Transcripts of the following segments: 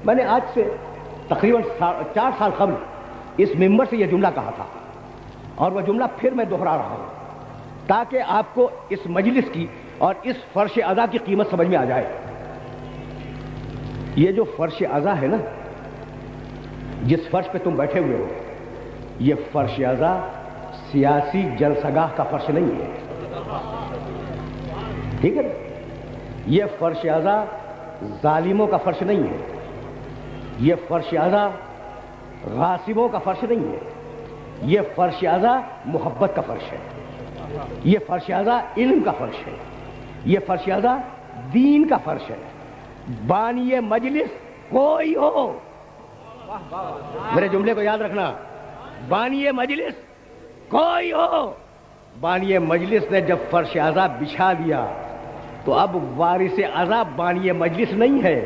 میں نے آج سے تقریباً 4 سال قبل اس ممبر سے یہ جملہ کہا تھا، اور وہ جملہ پھر میں دہرا رہا ہوں تاکہ آپ کو اس مجلس کی اور اس فرش عزا کی قیمت سمجھ میں آ جائے۔ یہ جو فرش عزا ہے نا، جس فرش پہ تم بیٹھے ہوئے ہو، یہ فرش عزا سیاسی جلسگاہ کا فرش نہیں ہے، ٹھیک ہے نا؟ یہ فرش عزا ظالموں کا فرش نہیں ہے، یہ فرش عزا غاصبوں کا فرش نہیں ہے، یہ فرش عزا محبت کا فرش ہے، یہ فرش عزا علم کا فرش ہے، یہ فرش عزا دین کا فرش ہے۔ بانی مجلس کوئی ہو، میرے جملے کو یاد رکھنا، بانی مجلس کوئی ہو، بانی مجلس نے جب فرش عزا بچھا دیا تو اب وارث عزا بانی مجلس نہیں ہے،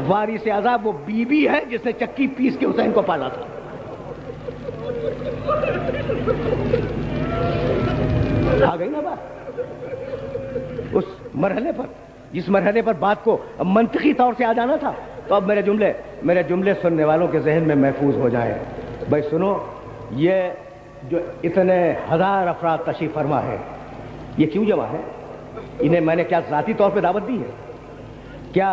وارث عزا وہ بی بی ہے جس نے چکی پیس کے حسین کو پالا تھا۔ آ گئی نا بات اس مرحلے پر، جس مرحلے پر بات کو منطقی طور سے آ جانا تھا۔ تو اب میرے جملے سننے والوں کے ذہن میں محفوظ ہو جائیں۔ بھائی سنو، یہ جو اتنے ہزار افراد تشریف فرما ہے، یہ کیوں جمع ہے؟ انہیں میں نے کیا ذاتی طور پہ دعوت دی ہے؟ کیا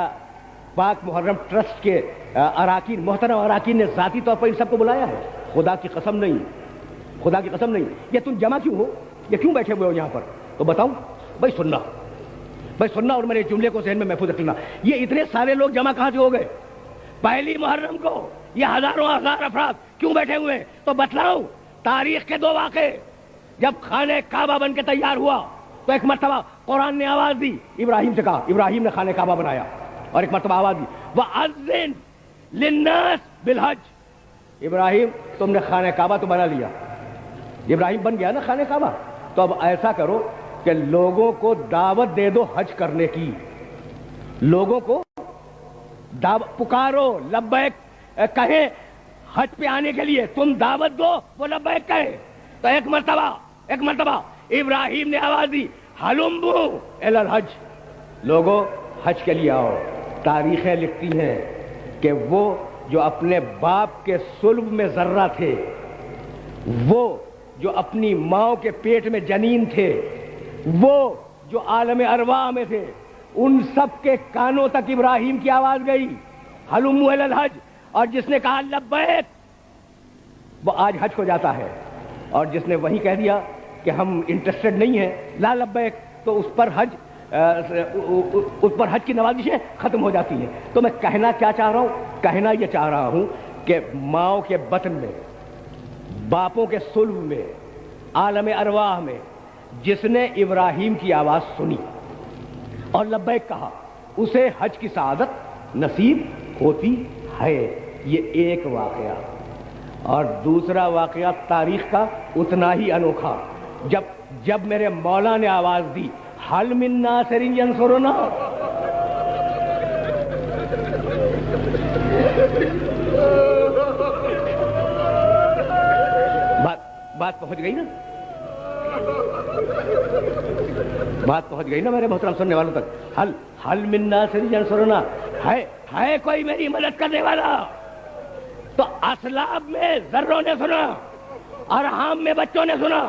پاک محرم ٹرسٹ کے اراکین، محترم اراکین نے ذاتی طور پر ان سب کو بلایا ہے؟ خدا کی قسم نہیں، خدا کی قسم نہیں۔ یہ تم جمع کیوں ہو؟ یہ کیوں بیٹھے ہوئے ہو یہاں پر؟ تو بتاؤ بھائی، سننا اور میرے جملے کو ذہن میں محفوظ رکھنا۔ یہ اتنے سارے لوگ جمع کہاں سے ہو گئے؟ پہلی محرم کو یہ ہزاروں ہزار افراد کیوں بیٹھے ہوئے؟ تو بتلاؤں تاریخ کے 2 واقعے۔ جب خانہ کعبہ بن کے تیار ہوا تو ایک مرتبہ قرآن نے آواز دی، ابراہیم سے کہا، ابراہیم نے خانہ کعبہ بنایا، اور ایک مرتبہ آواز دی وَأَذِّن لِلنَّاسِ بِالْحَجِّ، ابراہیم تم نے خانہ کعبہ تو بنا لیا، ابراہیم بن گیا نا خانہ کعبہ، تو اب ایسا کرو کہ لوگوں کو دعوت دے دو حج کرنے کی، لوگوں کو پکارو، لبیک کہیں حج پہ آنے کے لیے، تم دعوت دو وہ لبیک کہے۔ تو ایک مرتبہ ابراہیم نے آواز دی ہلمبو الی الحج، لوگوں حج کے لیے آؤ۔ تاریخیں لکھتی ہیں کہ وہ جو اپنے باپ کے صلب میں ذرہ تھے، وہ جو اپنی ماں کے پیٹ میں جنین تھے، وہ جو عالم ارواح میں تھے، ان سب کے کانوں تک ابراہیم کی آواز گئی ہلمو الی الحج، اور جس نے کہا لبیک وہ آج حج کو جاتا ہے، اور جس نے وہی کہہ دیا کہ ہم انٹرسٹڈ نہیں ہیں، لا لبیک، تو اس پر حج کی نوازشیں ختم ہو جاتی ہیں۔ تو میں کہنا کیا چاہ رہا ہوں؟ کہنا یہ چاہ رہا ہوں کہ ماؤں کے بطن میں، باپوں کے صلب میں، عالم ارواح میں جس نے ابراہیم کی آواز سنی اور لبیک کہا، اسے حج کی سعادت نصیب ہوتی ہے۔ یہ ایک واقعہ، اور دوسرا واقعہ تاریخ کا اتنا ہی انوکھا، جب میرے مولا نے آواز دی حل من ناصر ینصرنا، بات پہنچ گئی نا، بات پہنچ گئی نا میرے محترم سننے والوں تک۔ حل من ناصر ینصرنا، ہے کوئی میری مدد کرنے والا؟ تو اسلاب میں ذروں نے سنا، ارحام میں بچوں نے سنا،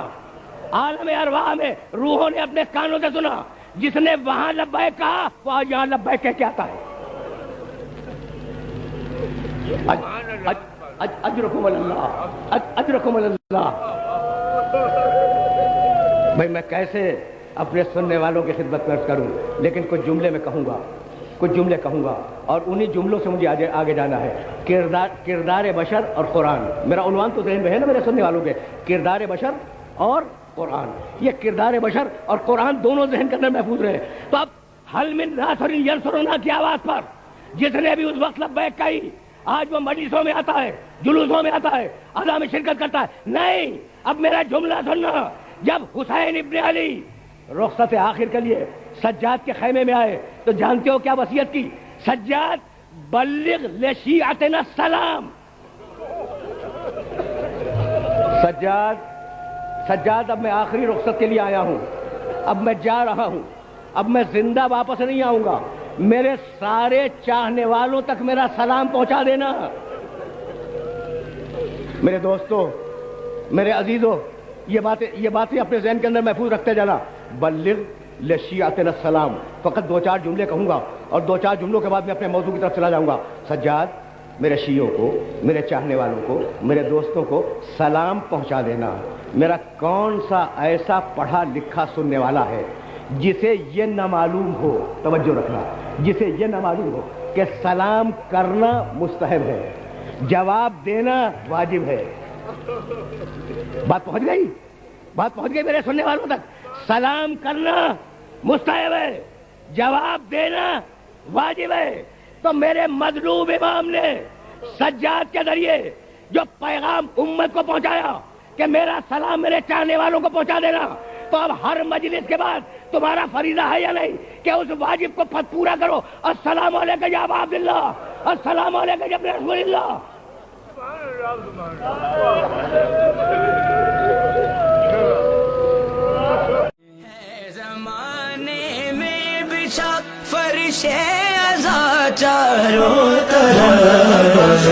عالم ارواح میں روحوں نے اپنے کانوں سے سنا۔ جس نے وہاں لبیک کہا وہ آج یہاں لبیک کہہ کے آتا ہے۔ اجرکم اللہ، اجرکم اللہ۔ بھائی میں کیسے اپنے سننے والوں کی خدمت میں عرض کروں، لیکن کچھ جملے میں کہوں گا، اور انہی جملوں سے مجھے آگے جانا ہے۔ کردار بشر اور قرآن، میرا عنوان تو ذہن میں ہے نا میرے سننے والوں کے، کردار بشر اور قرآن۔ یہ کردار بشر اور قرآن دونوں ذہن کے اندر محفوظ رہے۔ تو اب حل من ناصر ینصرنا کی آواز پر جس نے بھی اس وقت لبیک کہی، آج وہ مجلسوں میں آتا ہے، جلوسوں میں آتا ہے، اذان میں شرکت کرتا ہے۔ نہیں، اب میرا جملہ سننا۔ جب حسین ابن علی رخصت آخر کے لیے سجاد کے خیمے میں آئے تو جانتے ہو کیا وصیت کی؟ سجاد بلغ لشیعتنا السلام۔ سجاد اب میں آخری رخصت کے لیے آیا ہوں، اب میں جا رہا ہوں، اب میں زندہ واپس نہیں آؤں گا، میرے سارے چاہنے والوں تک میرا سلام پہنچا دینا. میرے دوستوں، میرے عزیزوں، یہ باتیں اپنے ذہن کے اندر محفوظ رکھتے جانا. بلغ لشیعتنا السلام. فقط 2-4 جملے کہوں گا اور 2-4 جملوں کے بعد میں اپنے موضوع کی طرف چلا جاؤں گا. سجاد، میرے شیعوں کو، میرے چاہنے والوں کو، میرے دوستوں کو سلام پہنچا دینا. میرا کون سا ایسا پڑھا لکھا سننے والا ہے جسے یہ نہ معلوم ہو، توجہ رکھنا، جسے یہ نہ معلوم ہو کہ سلام کرنا مستحب ہے، جواب دینا واجب ہے. بات پہنچ گئی میرے سننے والوں تک. سلام کرنا مستحب ہے، جواب دینا واجب ہے. تو میرے مظلوم امام نے سجاد کے ذریعے جو پیغام امت کو پہنچایا کہ میرا سلام میرے چاہنے والوں کو پہنچا دینا، تو اب ہر مجلس کے بعد تمہارا فریضہ ہے یا نہیں کہ اس واجب کو پورا کرو. السلام علیکم یا ابا عبداللہ، السلام علیکم یا ابن رسول اللہ. زمانے میں بچھا فرش عزا چاروں طرف